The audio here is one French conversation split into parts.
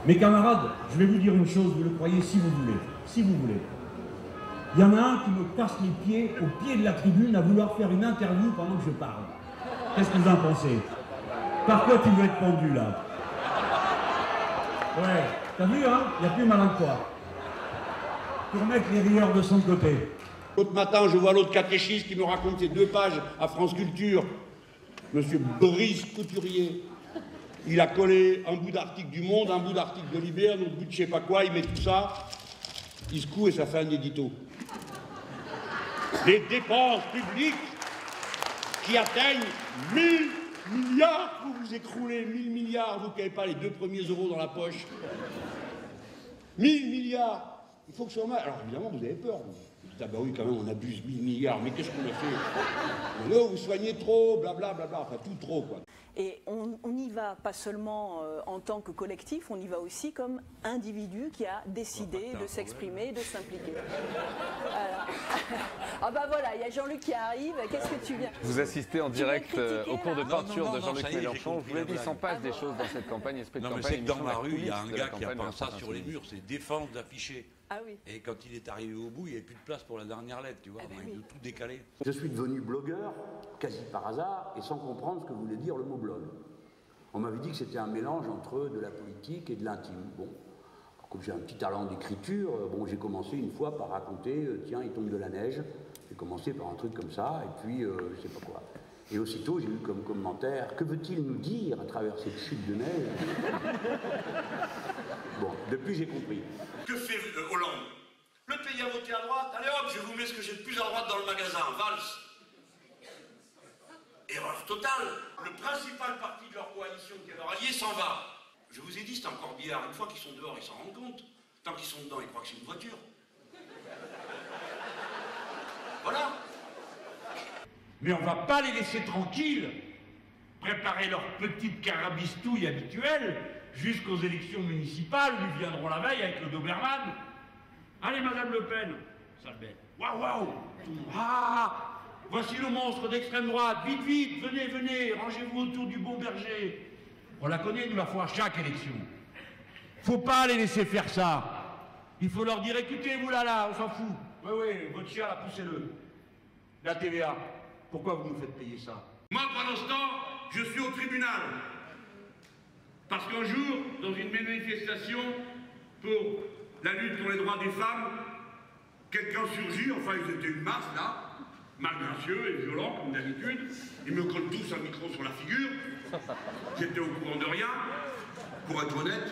Mes camarades, je vais vous dire une chose, vous le croyez si vous voulez. Si vous voulez. Il y en a un qui me casse les pieds au pied de la tribune à vouloir faire une interview pendant que je parle. Qu'est-ce que vous en pensez? Par quoi tu veux être pendu là? Ouais, t'as vu hein? Il n'y a plus malin que toi. Pour mettre les rieurs de son côté. L'autre matin, je vois l'autre catéchiste qui me raconte ses 2 pages à France Culture. Monsieur Boris Couturier. Il a collé un bout d'article du Monde, un bout d'article de Libé, un autre bout de je sais pas quoi, il met tout ça, il se coud et ça fait un édito. Les dépenses publiques qui atteignent 1000 milliards, vous vous écroulez, 1000 milliards, vous qui n'avez pas les 2 premiers euros dans la poche. 1000 milliards, il faut que ce soit mal. Alors évidemment, vous avez peur. Vous dites, ah bah oui, quand même, on abuse 1000 milliards, mais qu'est-ce qu'on a fait? Non, vous soignez trop, blablabla, enfin tout trop, quoi. Et on n'y va pas seulement en tant que collectif, on y va aussi comme individu qui a décidé de s'exprimer, de s'impliquer. Ah bah voilà, il y a Jean-Luc qui arrive, qu'est-ce que tu viens? Vous assistez en direct au cours de peinture de Jean-Luc Mélenchon. Je vous l'ai dit, il s'en passe des choses dans cette campagne, esprit de non, campagne. Mais c'est que dans la rue, il y a un gars qui a peint ça sur les murs, c'est défense d'afficher. Ah oui. Et quand il est arrivé au bout, il n'y avait plus de place pour la dernière lettre, tu vois, il a tout décalé. Je suis devenu blogueur, quasi par hasard, et sans comprendre ce que voulait dire le mot blog. On m'avait dit que c'était un mélange entre de la politique et de l'intime. Bon, alors, comme j'ai un petit talent d'écriture, bon, j'ai commencé une fois par raconter, tiens, il tombe de la neige. J'ai commencé par un truc comme ça, et puis, je sais pas quoi. Et aussitôt, j'ai eu comme commentaire, que veut-il nous dire à travers cette chute de neige? Bon, depuis, j'ai compris. Que fait Hollande? Le pays a voté à droite, allez hop, je vous mets ce que j'ai de plus à droite dans le magasin, valse. Erreur totale. Le principal parti de leur coalition qui est leur allié s'en va. Je vous ai dit, c'est encore billard. Une fois qu'ils sont dehors, ils s'en rendent compte. Tant qu'ils sont dedans, ils croient que c'est une voiture. Voilà. Mais on ne va pas les laisser tranquilles, préparer leur petite carabistouille habituelle jusqu'aux élections municipales où ils viendront la veille avec le Doberman. Allez, Madame Le Pen, sale bête. Waouh, waouh. Ah, voici le monstre d'extrême droite. Vite, vite, venez, venez, rangez-vous autour du bon berger. On la connaît, nous la fois à chaque élection. Faut pas les laisser faire ça. Il faut leur dire, écoutez, vous là, on s'en fout. Oui, oui, votre chien, là, poussez-le. La TVA. Pourquoi vous nous faites payer ça? Moi, pendant ce temps, je suis au tribunal. Parce qu'un jour, dans une manifestation pour la lutte pour les droits des femmes, quelqu'un surgit, enfin ils étaient une masse là, malgracieux et violent comme d'habitude, ils me collent tous un micro sur la figure, j'étais au courant de rien, pour être honnête,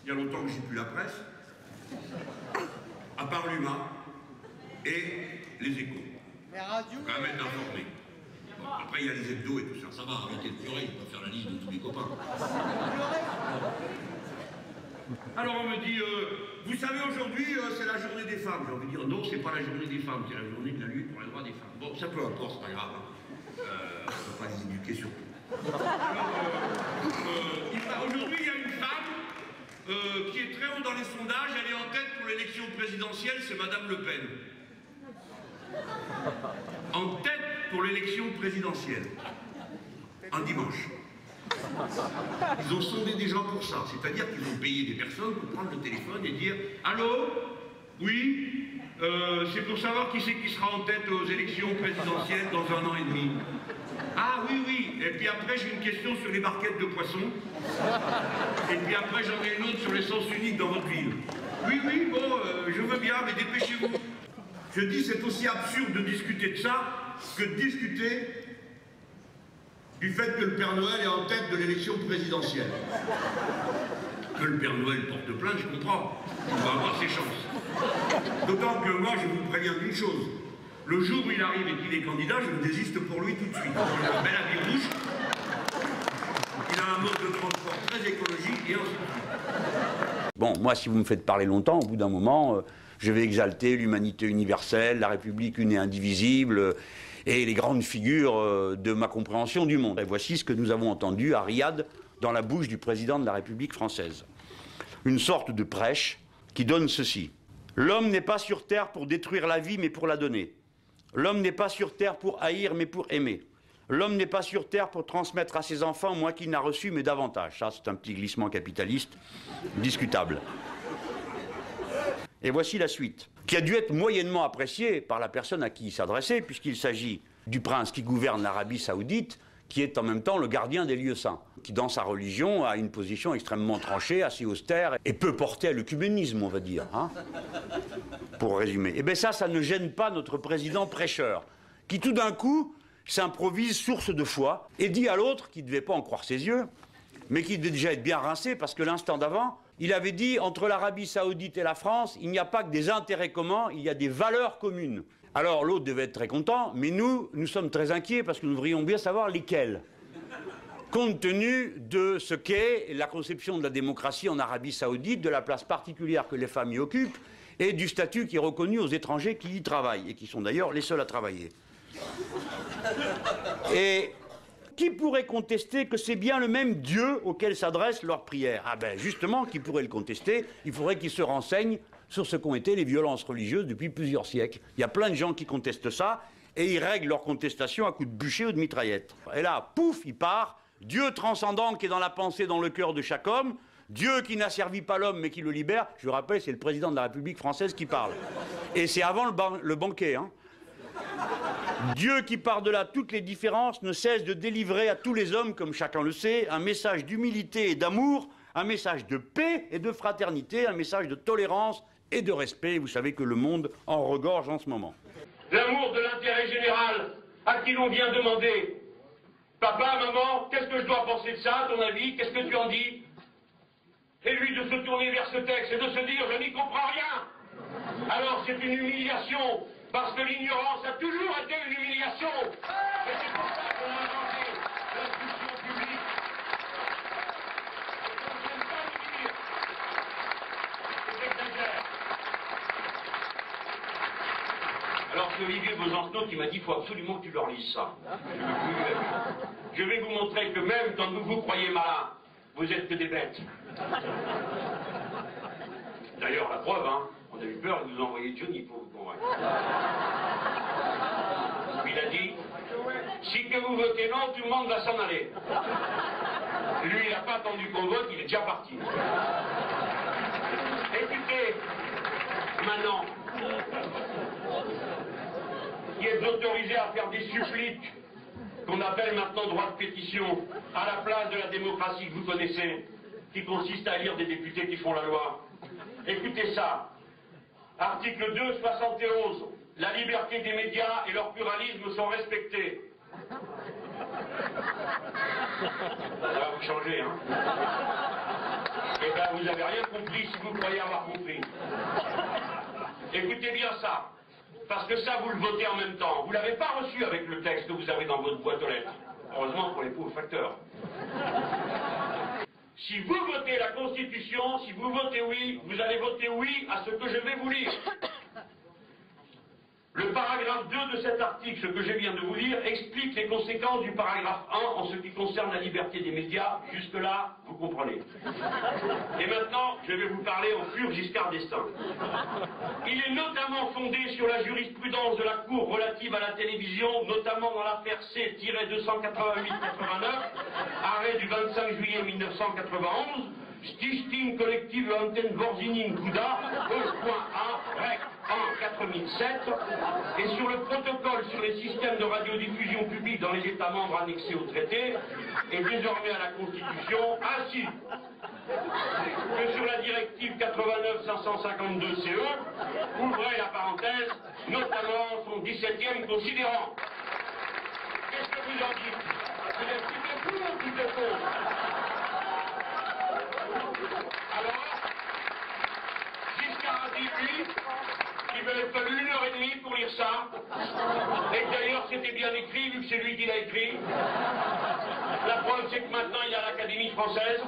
il y a longtemps que j'ai plus la presse, à part l'humain et les échos. Faut quand même être informé. Bon, après il y a les hebdos et tout ça. Ça va, arrêtez de pleurer, je vais pas faire la liste de tous les copains. Alors on me dit, vous savez aujourd'hui c'est la journée des femmes. J'ai envie de dire non, c'est pas la journée des femmes, c'est la journée de la lutte pour les droits des femmes. Bon, ça peut importe, c'est pas grave. On ne peut pas les éduquer surtout. Alors, aujourd'hui il y a une femme qui est très haut dans les sondages, elle est en tête pour l'élection présidentielle, c'est Madame Le Pen. En tête pour l'élection présidentielle. Un dimanche. Ils ont sondé des gens pour ça, c'est-à-dire qu'ils ont payé des personnes pour prendre le téléphone et dire « Allô? Oui? C'est pour savoir qui c'est qui sera en tête aux élections présidentielles dans 1 an et demi. » Ah oui, oui. Et puis après, j'ai une question sur les barquettes de poissons. Et puis après, j'en ai une autre sur l'essence unique dans votre ville. Oui, oui, bon, je veux bien, mais dépêchez-vous. Je dis, c'est aussi absurde de discuter de ça que de discuter du fait que le Père Noël est en tête de l'élection présidentielle. Que le Père Noël porte plainte, je comprends. Il va avoir ses chances. D'autant que moi, je vous préviens d'une chose. Le jour où il arrive et qu'il est candidat, je me désiste pour lui tout de suite. Il a un bel habit rouge, il a un mode de transport très écologique et ainsi de suite. Bon, moi, si vous me faites parler longtemps, au bout d'un moment, je vais exalter l'humanité universelle, la République une et indivisible, et les grandes figures de ma compréhension du monde. Et voici ce que nous avons entendu à Riyad, dans la bouche du président de la République française. Une sorte de prêche qui donne ceci. L'homme n'est pas sur terre pour détruire la vie, mais pour la donner. L'homme n'est pas sur terre pour haïr, mais pour aimer. l'homme n'est pas sur Terre pour transmettre à ses enfants moins qu'il n'a reçu, mais davantage. Ça, c'est un petit glissement capitaliste discutable. Et voici la suite, qui a dû être moyennement appréciée par la personne à qui il s'adressait, puisqu'il s'agit du prince qui gouverne l'Arabie Saoudite, qui est en même temps le gardien des lieux saints, qui dans sa religion a une position extrêmement tranchée, assez austère, et peu portée à l'œcuménisme, on va dire, hein, pour résumer. Et bien ça ne gêne pas notre président prêcheur, qui tout d'un coup s'improvise source de foi, et dit à l'autre, qui ne devait pas en croire ses yeux, mais qui devait déjà être bien rincé, parce que l'instant d'avant, il avait dit, entre l'Arabie Saoudite et la France, il n'y a pas que des intérêts communs, il y a des valeurs communes. Alors l'autre devait être très content, mais nous sommes très inquiets parce que nous devrions bien savoir lesquels. Compte tenu de ce qu'est la conception de la démocratie en Arabie Saoudite, de la place particulière que les femmes y occupent et du statut qui est reconnu aux étrangers qui y travaillent et qui sont d'ailleurs les seuls à travailler. Et qui pourrait contester que c'est bien le même Dieu auquel s'adressent leurs prières? Ah ben justement, qui pourrait le contester? Il faudrait qu'il se renseigne sur ce qu'ont été les violences religieuses depuis plusieurs siècles. Il y a plein de gens qui contestent ça, et ils règlent leur contestation à coups de bûcher ou de mitraillette. Et là, pouf, il part, Dieu transcendant qui est dans la pensée, dans le cœur de chaque homme, Dieu qui n'a servi pas l'homme mais qui le libère. Je vous rappelle, c'est le président de la République française qui parle. Et c'est avant le banquet, hein. Dieu qui par-delà toutes les différences ne cesse de délivrer à tous les hommes, comme chacun le sait, un message d'humilité et d'amour, un message de paix et de fraternité, un message de tolérance et de respect. Vous savez que le monde en regorge en ce moment. L'amour de l'intérêt général à qui l'on vient demander « Papa, maman, qu'est-ce que je dois penser de ça, à ton avis? Qu'est-ce que tu en dis ?» Et lui de se tourner vers ce texte et de se dire « Je n'y comprends rien !» Alors c'est une humiliation, parce que l'ignorance a toujours été une humiliation. Et c'est pour ça qu'on a inventé l'instruction publique. Alors c'est Olivier Besancenot qui m'a dit « Il faut absolument que tu leur lises ça. » Je vais vous montrer que même quand vous vous croyez malin, vous êtes que des bêtes. D'ailleurs, la preuve, hein, on a eu peur de vous envoyer Johnny pour vous convaincre. Il a dit « Si que vous votez non, tout le monde va s'en aller. » Lui, il n'a pas attendu qu'on vote, il est déjà parti. Écoutez, maintenant, qui êtes autorisé à faire des suppliques, qu'on appelle maintenant droit de pétition, à la place de la démocratie que vous connaissez, qui consiste à élire des députés qui font la loi. Écoutez ça. Article 2, 71. La liberté des médias et leur pluralisme sont respectés. Ça va vous changer, hein? Eh bien, vous n'avez rien compris si vous croyez avoir compris. Écoutez bien ça. Parce que ça, vous le votez en même temps. Vous ne l'avez pas reçu avec le texte que vous avez dans votre boîte aux lettres. Heureusement pour les pauvres facteurs. Si vous votez la Constitution, si vous votez oui, vous allez voter oui à ce que je vais vous lire. Le paragraphe 2 de cet article, ce que je viens de vous lire, explique les conséquences du paragraphe 1 en ce qui concerne la liberté des médias. Jusque-là, vous comprenez. Et maintenant, je vais vous parler au pur Giscard d'Estaing. Il est notamment fondé sur la jurisprudence de la Cour relative à la télévision, notamment dans l'affaire C-288-89, arrêt du 25 juillet 1991, Stichting Collective Antenne Vorzining Gouda, 2.1, Rec 1 4007, et sur le protocole sur les systèmes de radiodiffusion publique dans les États membres annexés au traité, et désormais à la Constitution, ainsi que sur la directive 89-552-CE, ouvrez la parenthèse, notamment son 17e considérant. Qu'est-ce que vous en dites? Vous êtes plutôt pour ou plutôt contre? Alors, Giscard a dit, lui, qu'il avait fallu 1h30 pour lire ça, et d'ailleurs c'était bien écrit, vu que c'est lui qui l'a écrit. La preuve, c'est que maintenant il y a l'Académie française.